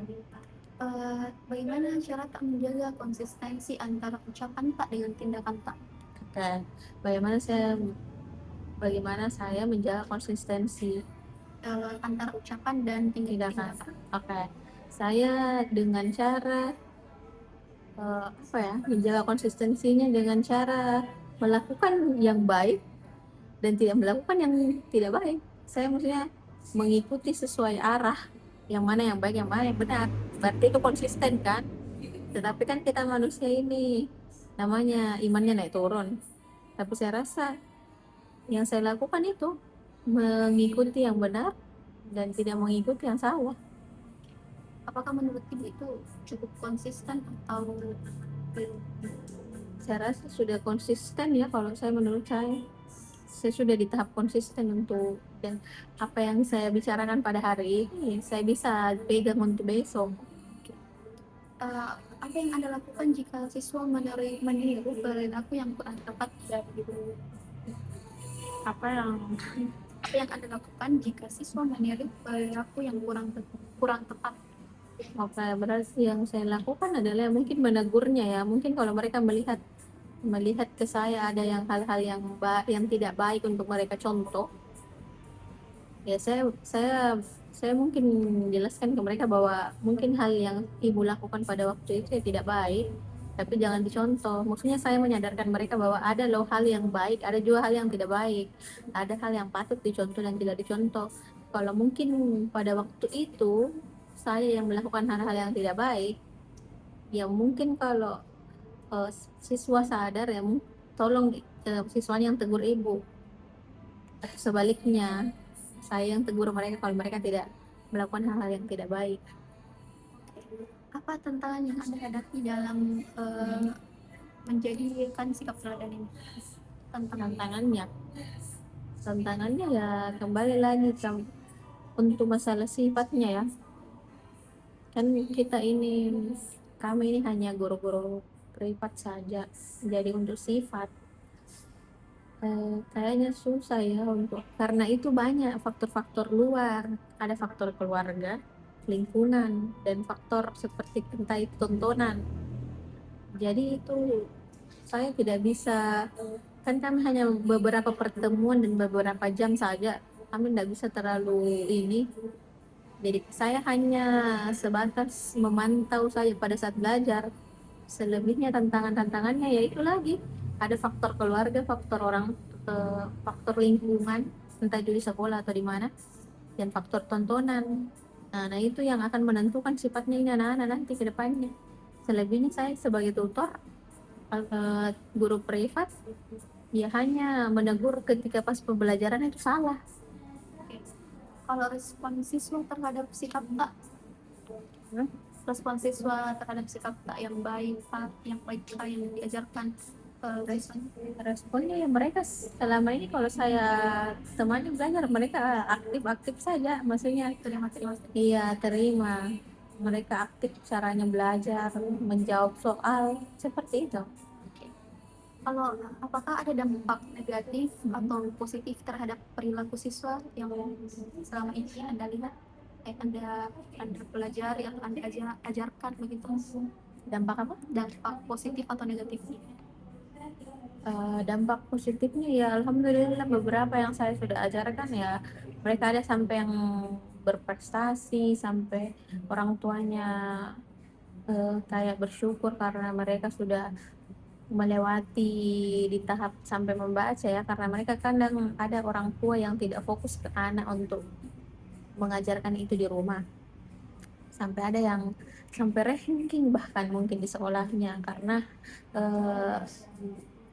Bagaimana cara tak menjaga konsistensi antara ucapan tak dengan tindakan tak? Oke. Bagaimana saya menjaga konsistensi Antara ucapan dan tindakan. tindakan. Oke. Saya dengan cara apa ya, menjaga konsistensinya dengan cara melakukan yang baik dan tidak melakukan yang tidak baik. Saya maksudnya mengikuti sesuai arah, yang mana yang baik, yang mana yang benar. Berarti itu konsisten kan? Tetapi kan kita manusia ini namanya imannya naik turun. Tapi saya rasa yang saya lakukan itu mengikuti yang benar dan tidak mengikuti yang salah. Apakah menurut ibu itu cukup konsisten atau belum? Saya rasa sudah konsisten ya, kalau saya menurut saya sudah di tahap konsisten untuk, dan apa yang saya bicarakan pada hari ini saya bisa pegang untuk besok. Apa yang Anda lakukan jika siswa meniru perilaku yang kurang tepat dari ibu? Apa yang Apa yang Anda lakukan jika siswa meniru perilaku yang kurang tepat? Oke, berarti yang saya lakukan adalah mungkin menegurnya ya. Mungkin kalau mereka melihat ke saya ada yang hal-hal yang tidak baik untuk mereka contoh, ya saya mungkin menjelaskan ke mereka bahwa mungkin hal yang ibu lakukan pada waktu itu ya tidak baik, tapi jangan dicontoh. Maksudnya saya menyadarkan mereka bahwa ada loh hal yang baik, ada juga hal yang tidak baik, ada hal yang patut dicontoh dan tidak dicontoh. Kalau mungkin pada waktu itu saya yang melakukan hal-hal yang tidak baik, ya mungkin kalau eh, siswa sadar ya, tolong siswanya yang tegur ibu, atau sebaliknya saya yang tegur mereka kalau mereka tidak melakukan hal-hal yang tidak baik. Apa tantangan yang Anda hadapi dalam menjadikan sikap teladan ini? Tantangannya ya kembali lagi untuk masalah sifatnya ya, kan kami ini hanya guru-guru privat saja, jadi untuk sifat kayaknya susah ya, karena itu banyak faktor-faktor luar, ada faktor keluarga, lingkungan, dan faktor seperti entah itu tontonan. Jadi itu saya tidak bisa, kan kami hanya beberapa pertemuan dan beberapa jam saja, kami tidak bisa terlalu ini. Jadi saya hanya sebatas memantau saja pada saat belajar. Selebihnya tantangannya ya itu lagi, ada faktor keluarga, faktor lingkungan, entah itu di sekolah atau di mana, dan faktor tontonan. Nah itu yang akan menentukan sifatnya ini anak-anak nanti ke depannya. Selebihnya saya sebagai tutor Guru privat ya hanya menegur ketika pas pembelajaran itu salah. Oke. Kalau respon siswa terhadap sikap Kak, Hmm? respon siswa terhadap sikap Kak yang baik Kak, yang baik Kak yang diajarkan siswanya. Responnya ya mereka selama ini kalau saya temani belajar mereka aktif-aktif saja, maksudnya Terima-terima. iya terima, mereka aktif caranya belajar, menjawab soal seperti itu. Oke. Kalau apakah ada dampak negatif atau positif terhadap perilaku siswa yang selama ini Anda lihat, Anda pelajari atau Anda ajarkan begitu? Dampak apa? Dampak positif atau negatifnya? Dampak positifnya ya alhamdulillah beberapa yang saya sudah ajarkan ya mereka ada sampai yang berprestasi, sampai orang tuanya kayak bersyukur karena mereka sudah melewati di tahap sampai membaca ya, karena mereka kadang ada orang tua yang tidak fokus ke anak untuk mengajarkan itu di rumah, sampai ada yang sampai ranking bahkan mungkin di sekolahnya karena eh,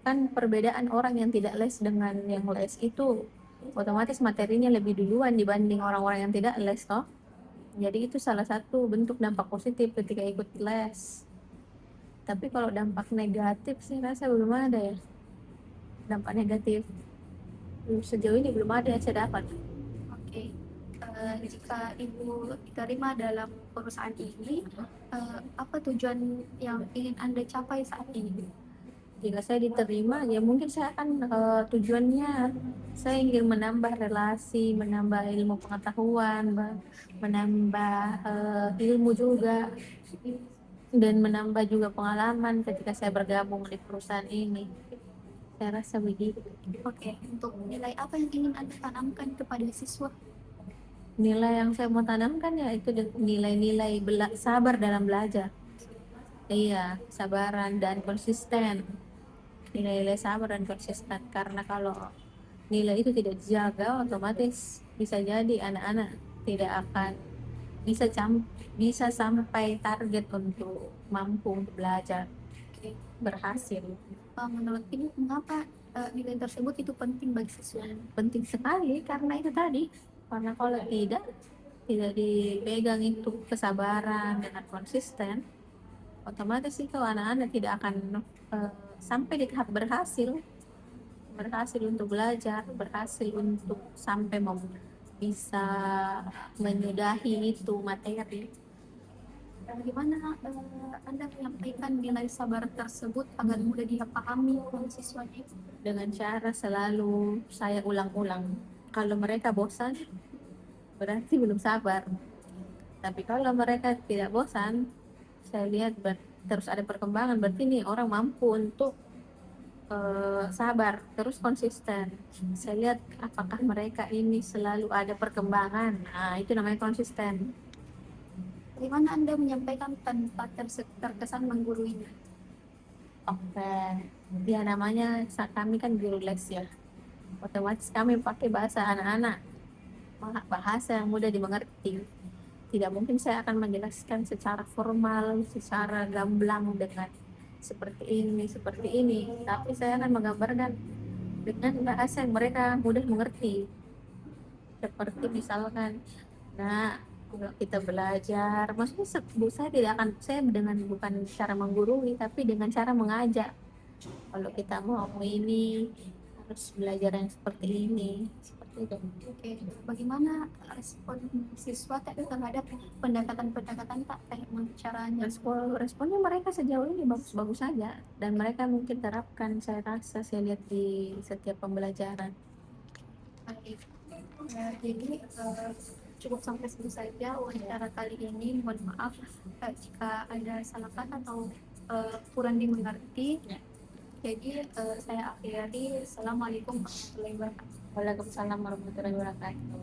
kan perbedaan orang yang tidak les dengan yang les itu otomatis materinya lebih duluan dibanding orang-orang yang tidak les toh. Jadi itu salah satu bentuk dampak positif ketika ikut les. Tapi kalau dampak negatif sih rasa belum ada ya. Dampak negatif sejauh ini belum ada yang saya dapat. Oke. Jika Ibu diterima dalam perusahaan ini, apa tujuan yang ingin Anda capai saat ini? Jika saya diterima ya mungkin saya akan tujuannya saya ingin menambah relasi, menambah ilmu pengetahuan, menambah ilmu juga, dan menambah juga pengalaman ketika saya bergabung di perusahaan ini. Saya rasa begitu. Oke, untuk nilai apa yang ingin Anda tanamkan kepada siswa? Nilai yang saya mau tanamkan ya itu nilai-nilai sabar dalam belajar. Iya, kesabaran dan konsisten. Nilai-nilai sabar dan konsisten, karena kalau nilai itu tidak dijaga otomatis bisa jadi anak-anak tidak akan bisa bisa sampai target untuk mampu untuk belajar Oke. berhasil. Menurut Ibu, mengapa nilai tersebut itu penting bagi siswa? Penting sekali karena itu tadi, karena kalau tidak dipegang itu kesabaran dengan konsisten otomatis itu anak-anak tidak akan sampai di tahap berhasil untuk belajar, berhasil untuk sampai bisa menyudahi itu materi. Bagaimana Anda menyampaikan nilai sabar tersebut agar mudah dipahami oleh siswanya? Dengan cara selalu saya ulang-ulang. Kalau mereka bosan, berarti belum sabar. Tapi kalau mereka tidak bosan, saya lihat terus ada perkembangan, berarti nih orang mampu untuk sabar, terus konsisten. Saya lihat apakah mereka ini selalu ada perkembangan. Nah, itu namanya konsisten. Bagaimana Anda menyampaikan tanpa terkesan menggurui? Oke, ya namanya kami kan guru les ya. Otomatis kami pakai bahasa anak-anak, bahasa yang mudah dimengerti. Tidak mungkin saya akan menjelaskan secara formal, secara gamblang dengan seperti ini. Tapi saya akan menggambarkan dengan bahasa yang mereka mudah mengerti. Seperti misalkan, nah kalau kita belajar, maksudnya saya tidak akan, saya dengan bukan cara menggurui, tapi dengan cara mengajak. Kalau kita mau ini harus belajar yang seperti ini, seperti itu. Oke, bagaimana respon siswa terhadap pendekatan-pendekatan tak teknik caranya? Responnya mereka sejauh ini bagus-bagus saja, dan mereka mungkin terapkan, saya rasa saya lihat di setiap pembelajaran. Baik. Jadi cukup sampai situ saja wawancara kali ini. Mohon maaf jika ada salah kata atau kurang dimengerti. Jadi saya akhiri. Assalamualaikum warahmatullahi wabarakatuh. Waalaikumsalam warahmatullahi wabarakatuh.